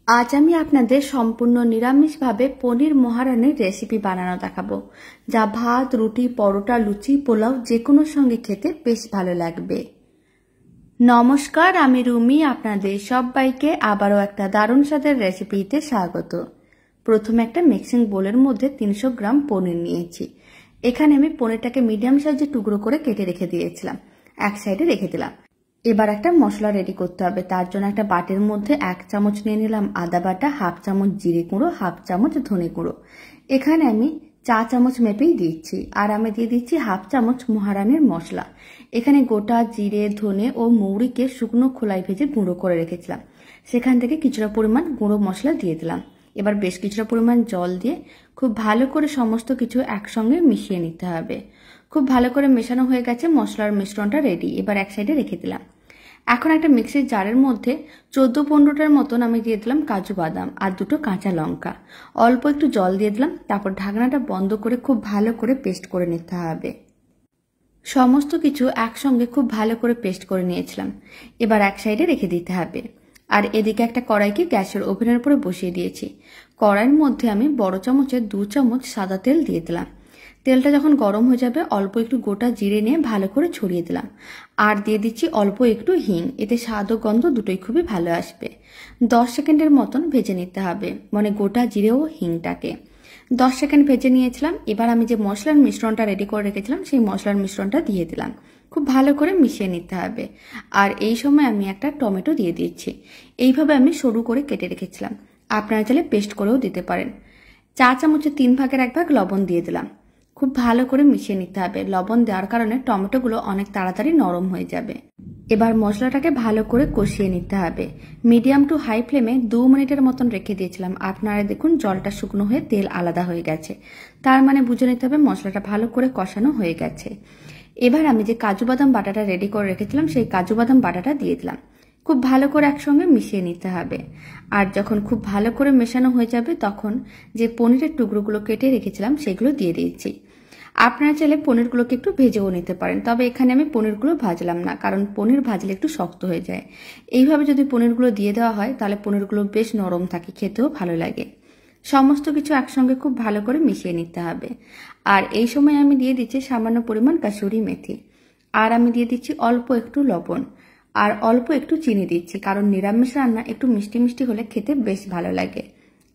আজ আমি আপনাদের সম্পূর্ণ নিরামিষভাবে পনির মহারানির রেসিপি বানানো দেখাবো, যা ভাত, রুটি, পরোটা, লুচি, পোলাও যে কোনো সঙ্গে খেতে বেশ ভালো লাগবে। নমস্কার, আমি রুমি। আপনাদের সবাইকে আবারও একটা দারুণ স্বাদের রেসিপিতে স্বাগত। প্রথমে একটা মিক্সিং বোলের মধ্যে 300 গ্রাম পনির নিয়েছি। এখানে আমি পনিরটাকে মিডিয়াম সাইজে টুকরো করে কেটে রেখে দিয়েছিলাম, এক সাইডে রেখে দিলাম। এবার একটা মশলা রেডি করতে হবে। তার জন্য একটা বাটির মধ্যে 1 চামচ নিয়ে নিলাম আদা বাটা, 1/2 চামচ জিরে গুঁড়ো, 1/2 চামচ ধনে গুঁড়ো। এখানে আমি 4 চামচ মেপেই দিচ্ছি। আর আমি দিয়ে দিচ্ছি 1/2 চামচ মহারানির মশলা। এখানে গোটা জিরে, ধনে ও মৌরিকে শুকনো খোলায় ভেজে গুঁড়ো করে রেখেছিলাম, সেখান থেকে কিছুটা পরিমাণ গুঁড়ো মশলা দিয়ে দিলাম। এবার বেশ কিছুটা পরিমাণ জল দিয়ে খুব ভালো করে সমস্ত কিছু একসঙ্গে মিশিয়ে নিতে হবে। খুব ভালো করে মেশানো হয়ে গেছে, মশলার মিশ্রণটা রেডি। এবার এক সাইডে রেখে দিলাম। এখন একটা মিক্সির জারের মধ্যে 14-15টার মতন আমি দিয়ে দিলাম কাজু বাদাম আর 2টো কাঁচা লঙ্কা। অল্প একটু জল দিয়ে দিলাম। তারপর ঢাকনাটা বন্ধ করে খুব ভালো করে পেস্ট করে নিতে হবে। সমস্ত কিছু একসঙ্গে খুব ভালো করে পেস্ট করে নিয়েছিলাম। এবার এক সাইডে রেখে দিতে হবে। আর এদিকে একটা কড়াইকে গ্যাসের ওভেনের উপরে বসিয়ে দিয়েছি। কড়াইয়ের মধ্যে আমি বড় চামচে 2 চামচ সাদা তেল দিয়ে দিলাম। তেলটা যখন গরম হয়ে যাবে অল্প একটু গোটা জিরে নিয়ে ভালো করে ছড়িয়ে দিলাম। আর দিয়ে দিচ্ছি অল্প একটু হিং। এতে স্বাদ ও গন্ধ দুটোই খুবই ভালো আসবে। 10 সেকেন্ডের মতন ভেজে নিতে হবে, মানে গোটা জিরে ও হিংটাকে 10 সেকেন্ড ভেজে নিয়েছিলাম। এবার আমি যে মশলার মিশ্রণটা রেডি করে রেখেছিলাম সেই মশলার মিশ্রণটা দিয়ে দিলাম। খুব ভালো করে মিশিয়ে নিতে হবে। আর এই সময় আমি একটা টমেটো দিয়ে দিচ্ছি। এইভাবে আমি সরু করে কেটে রেখেছিলাম। আপনারা চাইলে পেস্ট করেও দিতে পারেন। 4 চামচের 3 ভাগের 1 ভাগ লবণ দিয়ে দিলাম। খুব ভালো করে মিশিয়ে নিতে হবে। লবণ দেওয়ার কারণে টমেটোগুলো অনেক তাড়াতাড়ি নরম হয়ে যাবে। এবার মশলাটাকে ভালো করে কষিয়ে নিতে হবে। মিডিয়াম টু হাই ফ্লেমে 2 মিনিটের মতন রেখে দিয়েছিলাম। আপনারা দেখুন জলটা শুকনো হয়ে তেল আলাদা হয়ে গেছে, তার মানে বুঝে নিতে হবে মশলাটা ভালো করে কষানো হয়ে গেছে। এবার আমি যে কাজু বাদাম বাটাটা রেডি করে রেখেছিলাম সেই কাজু বাদাম বাটাটা দিয়ে দিলাম। খুব ভালো করে একসঙ্গে মিশিয়ে নিতে হবে। আর যখন খুব ভালো করে মেশানো হয়ে যাবে তখন যে পনিরের টুকরোগুলো কেটে রেখেছিলাম সেগুলো দিয়ে দিয়েছি। আপনারা চাইলে পনিরগুলোকে একটু ভেজেও নিতে পারেন, তবে এখানে আমি পনিরগুলো ভাজলাম না, কারণ পনির ভাজলে একটু শক্ত হয়ে যায়। এইভাবে যদি পনিরগুলো দিয়ে দেওয়া হয় তাহলে পনিরগুলো বেশ নরম থাকে, খেতেও ভালো লাগে। সমস্ত কিছু একসঙ্গে খুব ভালো করে মিশিয়ে নিতে হবে। আর এই সময় আমি দিয়ে দিচ্ছি সামান্য পরিমাণ কাসুরি মেথি। আর আমি দিয়ে দিচ্ছি অল্প একটু লবণ আর অল্প একটু চিনি দিচ্ছি, কারণ নিরামিষ রান্না একটু মিষ্টি মিষ্টি হলে খেতে বেশ ভালো লাগে।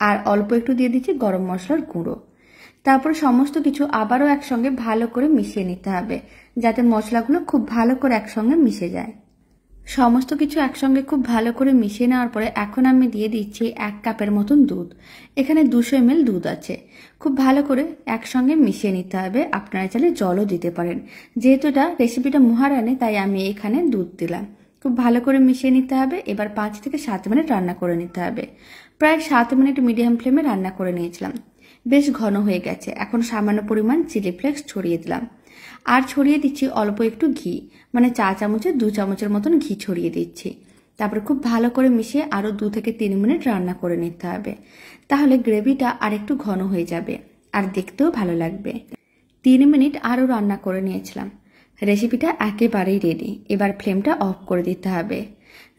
আর অল্প একটু দিয়ে দিচ্ছি গরম মশলার গুঁড়ো। তারপর সমস্ত কিছু আবারও একসঙ্গে ভালো করে মিশিয়ে নিতে হবে, যাতে মশলাগুলো খুব ভালো করে একসঙ্গে মিশে যায়। সমস্ত কিছু একসঙ্গে খুব ভালো করে মিশিয়ে নেওয়ার পরে এখন আমি দিয়ে দিচ্ছি 1 কাপের মতন দুধ। এখানে 200 ml দুধ আছে। খুব ভালো করে একসঙ্গে মিশিয়ে নিতে হবে। আপনারা চাইলে জলও দিতে পারেন। যেহেতু এটা রেসিপিটা মহারানি তাই আমি এখানে দুধ দিলাম। খুব ভালো করে মিশিয়ে নিতে হবে। এবার 5 থেকে 7 মিনিট রান্না করে নিতে হবে। প্রায় 7 মিনিট মিডিয়াম ফ্লেমে রান্না করে নিয়েছিলাম। বেশ ঘন হয়ে গেছে। এখন সামান্য পরিমাণ চিলি ফ্লেক্স ছড়িয়ে দিলাম। আর ছড়িয়ে দিচ্ছি অল্প একটু ঘি, মানে 4 চামচে 2 চামচের মতন ঘি ছড়িয়ে দিচ্ছি। তারপর খুব ভালো করে মিশিয়ে আরো 2 থেকে 3 মিনিট রান্না করে নিতে হবে। তাহলে গ্রেভিটা আর একটু ঘন হয়ে যাবে আর দেখতেও ভালো লাগবে। 3 মিনিট আরো রান্না করে নিয়েছিলাম। রেসিপিটা একেবারেই রেডি। এবার ফ্লেমটা অফ করে দিতে হবে।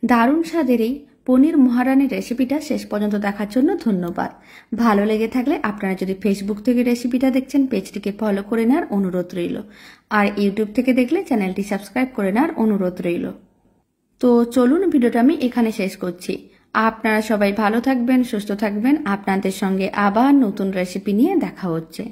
দারুণ স্বাদের এই পনির মহারানির রেসিপিটা শেষ পর্যন্ত দেখার জন্য ধন্যবাদ। ভালো লেগে থাকলে আপনারা যদি ফেসবুক থেকে রেসিপিটা দেখছেন পেজটিকে ফলো করে নেওয়ার অনুরোধ রইল। আর ইউটিউব থেকে দেখলে চ্যানেলটি সাবস্ক্রাইব করে নেওয়ার অনুরোধ রইল। তো চলুন ভিডিওটা আমি এখানে শেষ করছি। আপনারা সবাই ভালো থাকবেন, সুস্থ থাকবেন। আপনাদের সঙ্গে আবার নতুন রেসিপি নিয়ে দেখা হচ্ছে।